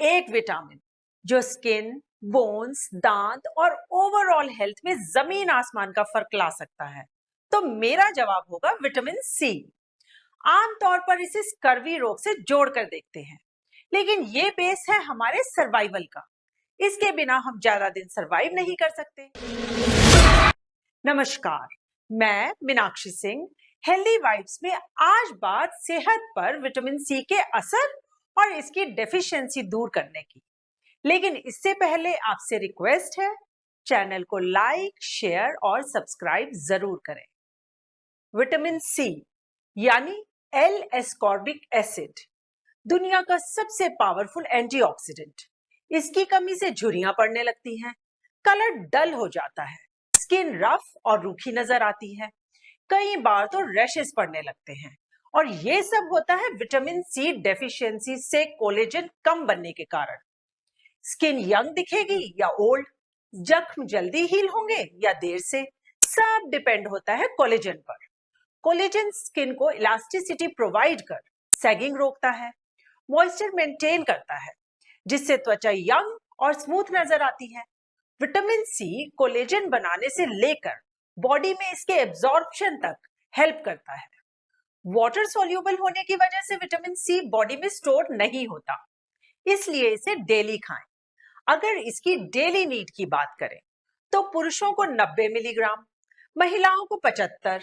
एक विटामिन जो skin, bones, दांत और ओवरऑल हेल्थ में जमीन आसमान का फर्क ला सकता है। तो मेरा जवाब होगा विटामिन सी। आमतौर पर इसे स्कर्वी रोग से जोड़कर देखते हैं, लेकिन ये बेस है हमारे सर्वाइवल का। इसके बिना हम ज्यादा दिन सरवाइव नहीं कर सकते। नमस्कार, मैं मीनाक्षी सिंह। हेल्दी वाइब्स में आज बात सेहत पर विटामिन सी के असर और इसकी डेफिशिएंसी दूर करने की। लेकिन इससे पहले आपसे रिक्वेस्ट है, चैनल को लाइक, शेयर और सब्सक्राइब जरूर करें। विटामिन सी यानी एल एस्कॉर्बिक एसिड दुनिया का सबसे पावरफुल एंटीऑक्सीडेंट। इसकी कमी से झुर्रियां पड़ने लगती हैं, कलर डल हो जाता है, स्किन रफ और रूखी नजर आती है, कई बार तो रैशेस पड़ने लगते हैं। और ये सब होता है विटामिन सी डेफिशिएंसी से कोलेजन कम बनने के कारण। स्किन यंग दिखेगी या ओल्ड, जख्म जल्दी हील होंगे या देर से, सब डिपेंड होता है कोलेजन पर। कोलेजन स्किन को इलास्टिसिटी प्रोवाइड कर सैगिंग रोकता है, मॉइस्चर मेंटेन करता है, जिससे त्वचा यंग और स्मूथ नजर आती है। विटामिन सी कोलेजन बनाने से लेकर बॉडी में इसके एब्जॉर्प्शन तक हेल्प करता है। वाटर सॉल्यूबल होने की वजह से विटामिन सी बॉडी में स्टोर नहीं होता, इसलिए इसे डेली खाएं। अगर इसकी डेली नीड की बात करें तो पुरुषों को 90 मिलीग्राम, महिलाओं को 75,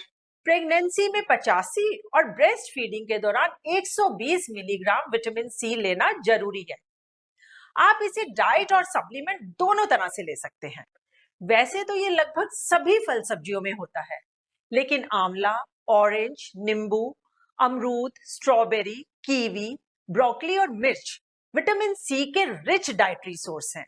प्रेगनेंसी में 85 और ब्रेस्ट फीडिंग के दौरान 120 मिलीग्राम विटामिन सी लेना जरूरी है। आप इसे डाइट और सप्लीमेंट दोनों तरह से ले सकते हैं। वैसे तो ये लगभग सभी फल सब्जियों में होता है, लेकिन आंवला, ऑरेंज, नींबू, अमरूद, स्ट्रॉबेरी, कीवी, ब्रोकली और मिर्च विटामिन सी के रिच डाइटरी सोर्स हैं।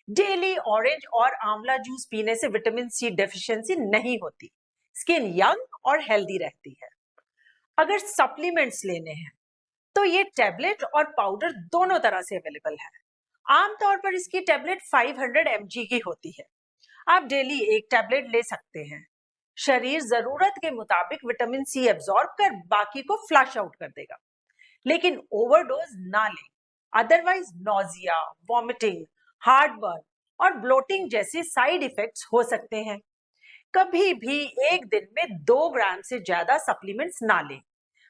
डेली ऑरेंज और आंवला जूस पीने से विटामिन सी डेफिशिएंसी नहीं होती, स्किन यंग और हेल्दी रहती है। अगर सप्लीमेंट्स लेने हैं तो ये टैबलेट और पाउडर दोनों तरह से अवेलेबल है। आमतौर पर इसकी टैबलेट 500 mg की होती है। आप डेली एक टैबलेट ले सकते हैं। शरीर जरूरत के मुताबिक विटामिन सी एब्जॉर्ब कर बाकी को फ्लश आउट कर देगा, लेकिन ओवरडोज ना लें, अदरवाइज नॉजिया, वॉमिटिंग, हार्टबर्न और ब्लोटिंग जैसे साइड इफेक्ट्स हो सकते हैं। कभी भी एक दिन में 2 ग्राम से ज्यादा सप्लीमेंट्स ना लें,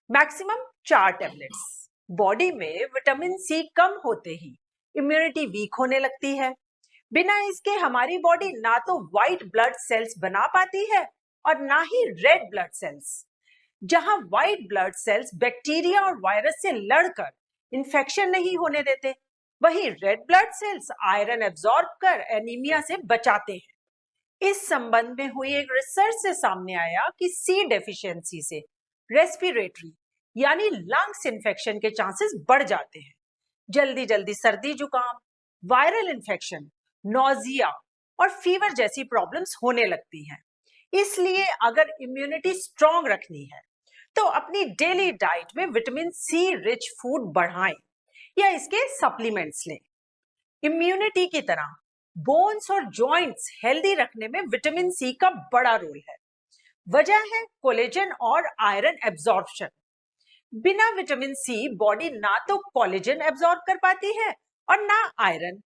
मैक्सिमम 4 टैबलेट्स। बॉडी में विटामिन सी कम होते ही इम्यूनिटी वीक होने लगती है। बिना इसके हमारी बॉडी ना तो व्हाइट ब्लड सेल्स बना पाती है और ना ही रेड ब्लड सेल्स। जहां व्हाइट ब्लड सेल्स बैक्टीरिया और वायरस से लड़कर इंफेक्शन नहीं होने देते, वहीं red blood cells iron absorb कर एनीमिया से बचाते हैं। इस संबंध में हुई एक रिसर्च से सामने आया कि सी डेफिशिएंसी से रेस्पिरेटरी यानी लंग्स इन्फेक्शन के चांसेस बढ़ जाते हैं। जल्दी जल्दी सर्दी जुकाम, वायरल इन्फेक्शन, नॉजिया और फीवर जैसी प्रॉब्लम्स होने लगती हैं। इसलिए अगर इम्यूनिटी स्ट्रांग रखनी है तो अपनी डेली डाइट में विटामिन सी रिच फूड बढ़ाएं या इसके सप्लीमेंट्स लें। इम्यूनिटी की तरह बोन्स और जॉइंट्स हेल्दी रखने में विटामिन सी का बड़ा रोल है। वजह है कोलेजन और आयरन एब्जॉर्प्शन। बिना विटामिन सी बॉडी ना तो कोलेजन एब्जॉर्ब कर पाती है और ना iron.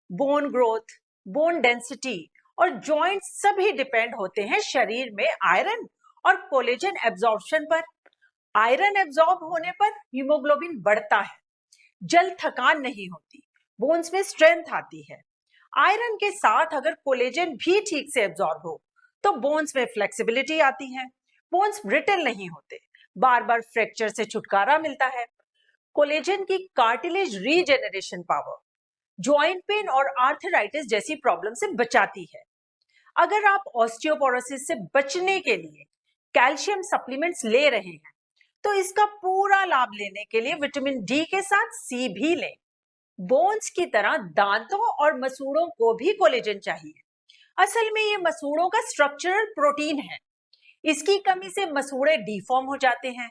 Bone growth, bone density और जॉइंट्स सभी डिपेंड होते हैं शरीर में आयरन और कोलेजन एब्जॉर्प्शन पर। आयरन एब्जॉर्ब होने पर हीमोग्लोबिन बढ़ता है, जल्द थकान नहीं होती, बोन्स में स्ट्रेंथ आती है। आयरन के साथ अगर कोलेजन भी ठीक से एब्जॉर्ब हो तो बोन्स में फ्लेक्सिबिलिटी आती है, बोन्स ब्रिटल नहीं होते, बार बार फ्रैक्चर से छुटकारा मिलता है। कोलेजन की cartilage regeneration power joint pain और आर्थराइटिस जैसी प्रॉब्लम से बचाती है। अगर आप ऑस्टियोपोरोसिस से बचने के लिए कैल्शियम सप्लीमेंट्स ले रहे हैं तो इसका पूरा लाभ लेने के लिए विटामिन डी के साथ सी भी लें। बोन्स की तरह दांतों और मसूड़ों को भी कोलेजन चाहिए। असल में ये मसूड़ों का स्ट्रक्चरल प्रोटीन है। इसकी कमी से मसूड़े डिफॉर्म हो जाते हैं,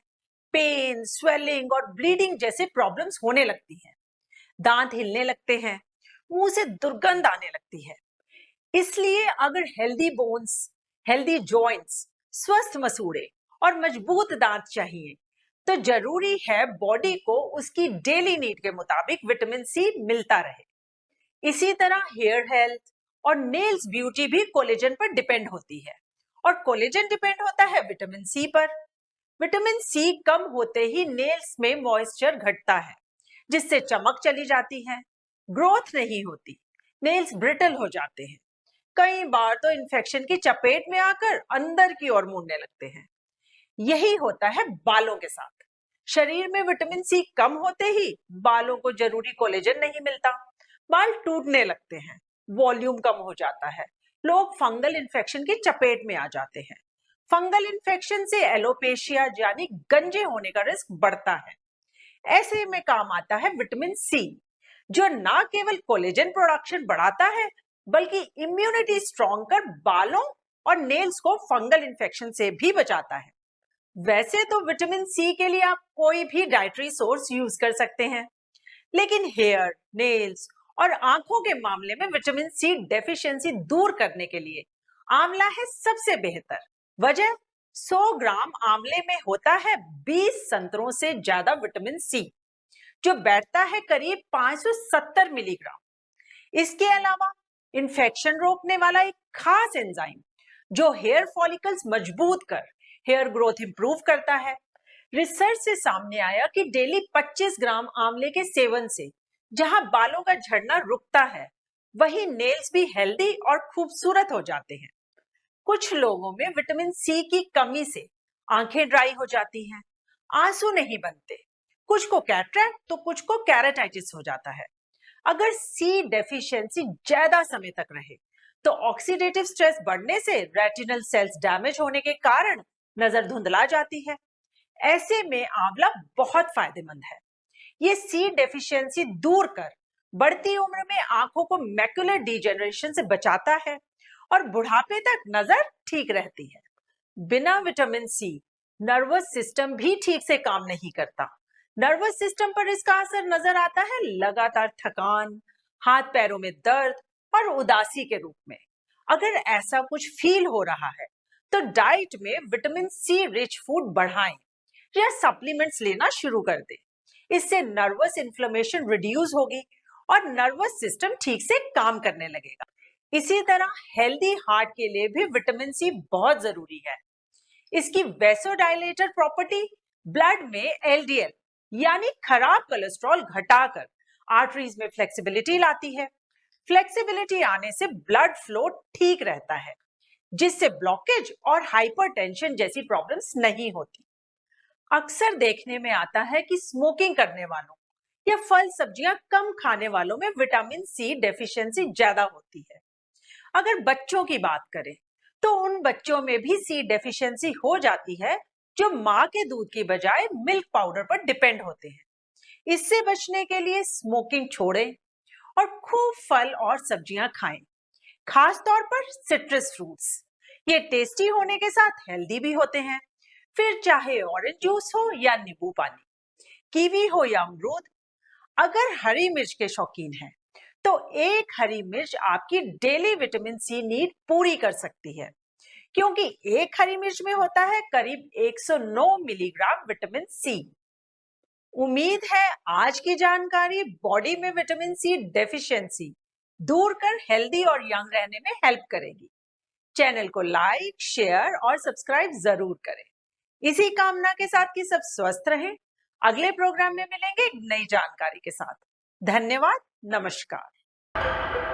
पेन, स्वेलिंग और ब्लीडिंग जैसे प्रॉब्लम्स होने लगती हैं, दांत हिलने लगते हैं, मुंह से दुर्गंध आने लगती है। इसलिए अगर हेल्दी बोन्स, हेल्दी जॉइंट्स, स्वस्थ मसूड़े और मजबूत दांत चाहिए तो जरूरी है बॉडी को उसकी डेली नीड के मुताबिक विटामिन सी मिलता रहे। इसी तरह हेयर हेल्थ और नेल्स ब्यूटी भी कोलेजन पर डिपेंड होती है, और कोलेजन डिपेंड होता है विटामिन सी पर। विटामिन सी कम होते ही नेल्स में मॉइस्चर घटता है, जिससे चमक चली जाती है, ग्रोथ नहीं होती, नेल्स ब्रिटल हो जाते हैं। कई बार तो इन्फेक्शन की चपेट में आकर अंदर की ओर मुड़ने लगते हैं। यही होता है बालों के साथ। शरीर में विटामिन सी कम होते ही बालों को जरूरी कोलेजन नहीं मिलता, बाल टूटने लगते हैं, वॉल्यूम कम हो जाता है, लोग फंगल इन्फेक्शन की चपेट में आ जाते हैं। फंगल इन्फेक्शन से एलोपेशिया यानी गंजे होने का रिस्क बढ़ता है। ऐसे में काम आता है विटामिन सी, जो ना केवल कोलेजन प्रोडक्शन बढ़ाता है, बल्कि इम्यूनिटी स्ट्रॉन्ग कर बालों और नेल्स को फंगल इन्फेक्शन से भी बचाता है। वैसे तो विटामिन सी के लिए आप कोई भी डाइटरी सोर्स यूज कर सकते हैं, लेकिन हेयर, नेल्स और आंखों के मामले में विटामिन सी डेफिशिएंसी दूर करने के लिए आंवला है सबसे बेहतर। वजह, 100 ग्राम आंवले में होता है 20 संतरों से ज्यादा विटामिन सी, जो बैठता है करीब 570 मिलीग्राम। इसके अलावा इन्फेक्शन रोकने वाला एक खास एंजाइम, जो हेयर फॉलिकल्स मजबूत कर हेयर ग्रोथ इंप्रूव करता है। रिसर्च से सामने आया कि डेली 25 ग्राम आंवले के सेवन से जहां बालों का झड़ना रुकता है, वहीं नेल्स भी हेल्दी और खूबसूरत हो जाते हैं। कुछ लोगों में विटामिन सी की कमी से आंखें ड्राई हो जाती हैं, आंसू नहीं बनते, कुछ को कैटरैक्ट तो कुछ को केराटिटिस हो जाता है। अगर सी डेफिशिएंसी ज्यादा समय तक रहे तो ऑक्सीडेटिव स्ट्रेस बढ़ने से रेटिनल सेल्स डैमेज होने के कारण नजर धुंधला जाती है। ऐसे में आंवला बहुत फायदेमंद है। ये सी डेफिशिएंसी दूर कर बढ़ती उम्र में आंखों को मैकुलर डिजेनरेशन से बचाता है और बुढ़ापे तक नजर ठीक रहती है। बिना विटामिन सी नर्वस सिस्टम भी ठीक से काम नहीं करता। नर्वस सिस्टम पर इसका असर नजर आता है लगातार थकान, हाथ पैरों में दर्द और उदासी के रूप में। अगर ऐसा कुछ फील हो रहा है तो डाइट में विटामिन सी रिच फूड बढ़ाएं या सप्लीमेंट्स लेना शुरू कर दें। इससे नर्वस इन्फ्लेमेशन रिड्यूस होगी और नर्वस सिस्टम ठीक से काम करने लगेगा। इसी तरह हेल्दी हार्ट के लिए भी विटामिन सी बहुत जरूरी है। इसकी वैसोडाइलेटर प्रॉपर्टी ब्लड में एलडीएल यानी खराब कोलेस्ट्रॉल घटाकर आर्टरीज में फ्लेक्सिबिलिटी लाती है। फ्लेक्सिबिलिटी आने से ब्लड फ्लो ठीक रहता है, जिससे ब्लॉकेज और हाइपरटेंशन जैसी प्रॉब्लम्स नहीं होती। अक्सर देखने में आता है कि स्मोकिंग करने वालों या फल सब्जियां कम खाने वालों में विटामिन सी डेफिशिएंसी ज्यादा होती है। अगर बच्चों की बात करें तो उन बच्चों में भी सी डेफिशिएंसी हो जाती है जो मां के दूध की बजाय मिल्क पाउडर पर डिपेंड होते हैं। इससे बचने के लिए स्मोकिंग छोड़ें और खूब फल और सब्जियां खाएं, खास तौर पर सिट्रस फ्रूट्स। ये टेस्टी होने के साथ हेल्दी भी होते हैं। फिर चाहे ऑरेंज जूस हो या नींबू पानी, कीवी हो या अमरूद। अगर हरी मिर्च के शौकीन हैं तो एक हरी मिर्च आपकी डेली विटामिन सी नीड पूरी कर सकती है, क्योंकि एक हरी मिर्च में होता है करीब 109 मिलीग्राम विटामिन सी। उम्मीद है आज की जानकारी बॉडी में विटामिन सी डेफिशिएंसी दूर कर हेल्दी और यंग रहने में हेल्प करेगी। चैनल को लाइक, शेयर और सब्सक्राइब जरूर करें। इसी कामना के साथ कि सब स्वस्थ रहें। अगले प्रोग्राम में मिलेंगे एक नई जानकारी के साथ। धन्यवाद, नमस्कार।